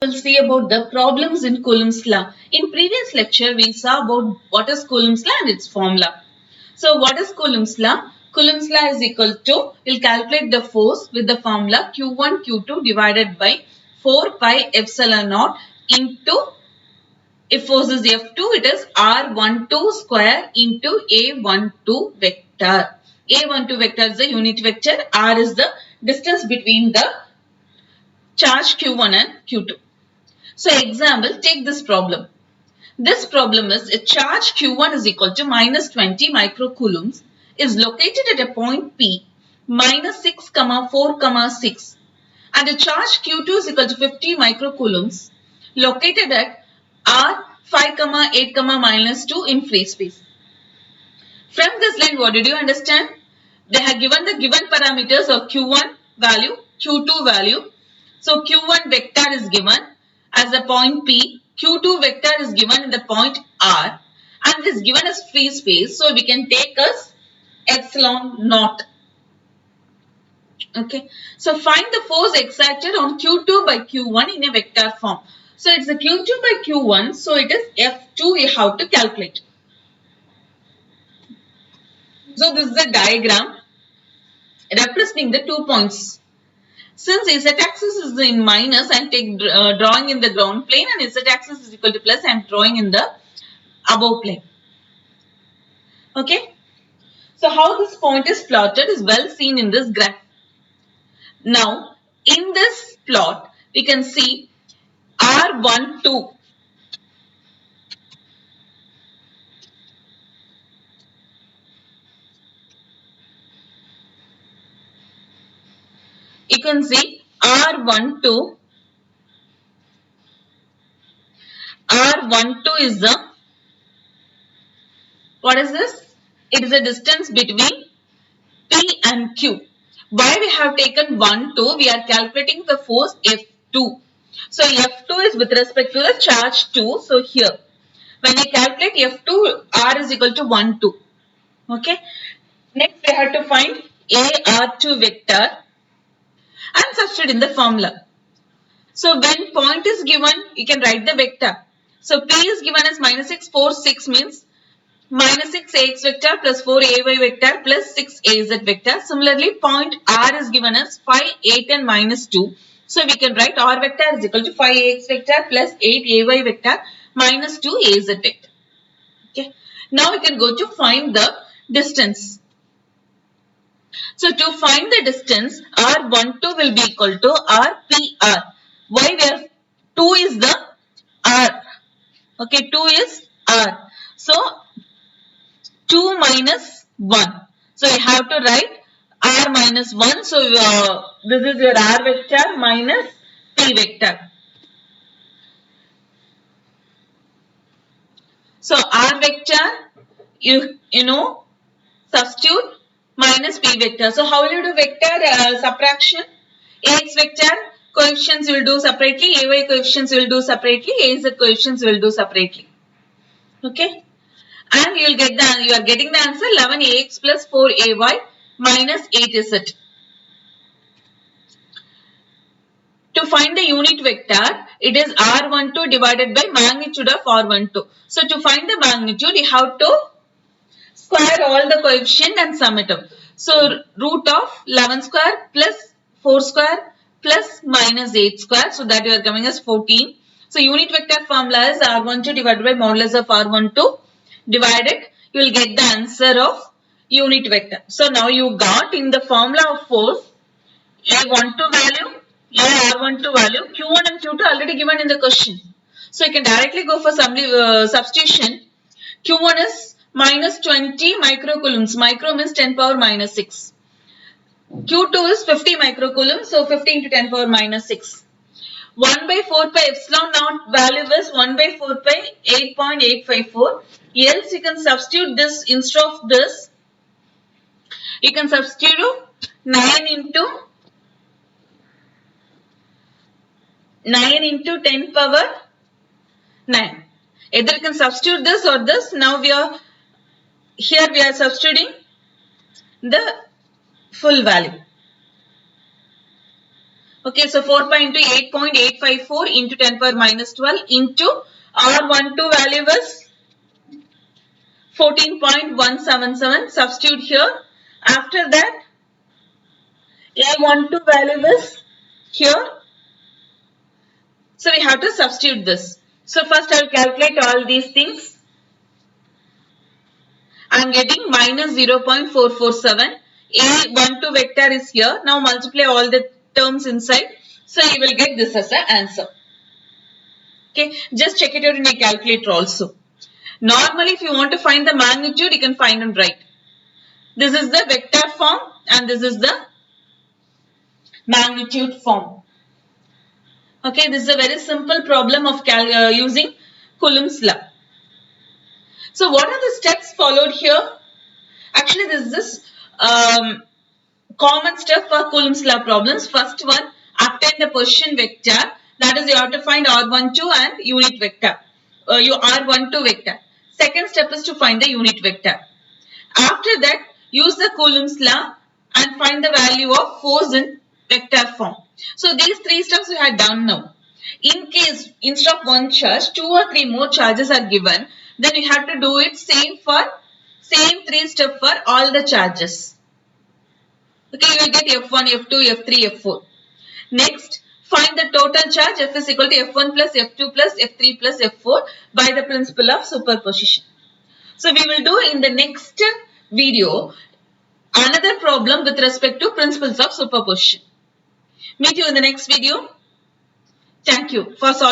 We'll see about the problems in Coulomb's law. In previous lecture, we saw about what is Coulomb's law and its formula. So, what is Coulomb's law? Coulomb's law is equal to, we'll calculate the force with the formula Q1 Q2 divided by 4 pi epsilon naught into, if force is F2, it is R12 square into A12 vector. A12 vector is the unit vector, R is the distance between the charge Q1 and Q2. So example, take this problem. This problem is a charge Q1 is equal to minus 20 microcoulombs is located at a point P minus 6, 4, 6 and a charge Q2 is equal to 50 microcoulombs located at R 5, 8, minus 2 in free space. From this line, what did you understand? They have given the given parameters of Q1 value, Q2 value. So Q1 vector is given as a point P, Q2 vector is given in the point R and it is given as free space. So we can take as epsilon naught. Okay. So find the force exerted on Q2 by Q1 in a vector form. So it's a Q2 by Q1. So it is F2 we have to calculate. So this is the diagram representing the 2 points. Since z-axis is in minus, I am drawing in the ground plane and z-axis is equal to plus, I am drawing in the above plane. Okay. So how this point is plotted is well seen in this graph. Now, in this plot, we can see R12. You can see R12. R12 is the, what is this? It is the distance between P and Q. Why we have taken 1, 2? We are calculating the force F2. So F2 is with respect to the charge 2. So here, when I calculate F2, R is equal to 1, 2. Okay. Next, we have to find AR2 vector and substitute in the formula. So when point is given, you can write the vector. So P is given as minus 6, 4, 6 means minus 6 ax vector plus 4 ay vector plus 6 az vector. Similarly, point R is given as 5, 8 and minus 2. So we can write R vector is equal to 5 ax vector plus 8 ay vector minus 2 az vector. Okay. Now we can go to find the distance. So to find the distance, R12 will be equal to RPR. Why? Where 2 is the R. Okay, 2 is R. So 2 minus 1. So you have to write R minus 1. So this is your R vector minus P vector. So R vector, you know, substitute minus P vector. So how will you do vector subtraction? Ax vector coefficients will do separately, ay coefficients will do separately, az coefficients will do separately. Okay. And you will get you are getting the answer 11ax plus 4ay minus 8z. To find the unit vector, it is R12 divided by magnitude of R12. So to find the magnitude, you have to square all the coefficient and sum it up. So root of 11 square plus 4 square plus minus 8 square. So that you are coming as 14. So unit vector formula is R12 divided by modulus of R12 divided. You will get the answer of unit vector. So now you got in the formula of force A12 value, A R12 value, Q1 and Q2 already given in the question. So you can directly go for substitution. Q1 is minus 20 microcoulombs. Micro means 10 power minus 6. Q2 is 50 microcoulombs. So 50 into 10 power minus 6. 1 by 4 pi epsilon naught value is 1 by 4 pi 8.854. Else you can substitute this instead of this. You can substitute 9 into 10 power 9. Either you can substitute this or this. Now we are substituting the full value. Okay, so 4 pi into 8.854 into 10 power minus 12 into R12 value was 14.177. Substitute here. After that, A12 value is here. So we have to substitute this. So first I will calculate all these things. I am getting minus 0.447. A12 vector is here. Now multiply all the terms inside. So you will get this as an answer. Okay, just check it out in a calculator also. Normally, if you want to find the magnitude, you can find and write. This is the vector form and this is the magnitude form. Okay, this is a very simple problem of using Coulomb's law. So, what are the steps followed here? Actually, this is common step for Coulomb's law problems. First one, obtain the position vector. That is, you have to find R12 and unit vector. Your R12 vector. Second step is to find the unit vector. After that, use the Coulomb's law and find the value of force in vector form. So these three steps we had done now. In case instead of one charge, 2 or 3 more charges are given, then you have to do it same 3 steps for all the charges. Okay, you will get F1, F2, F3, F4. Next, find the total charge F is equal to F1 plus F2 plus F3 plus F4 by the principle of superposition. So we will do in the next video another problem with respect to principles of superposition. Meet you in the next video. Thank you for solving.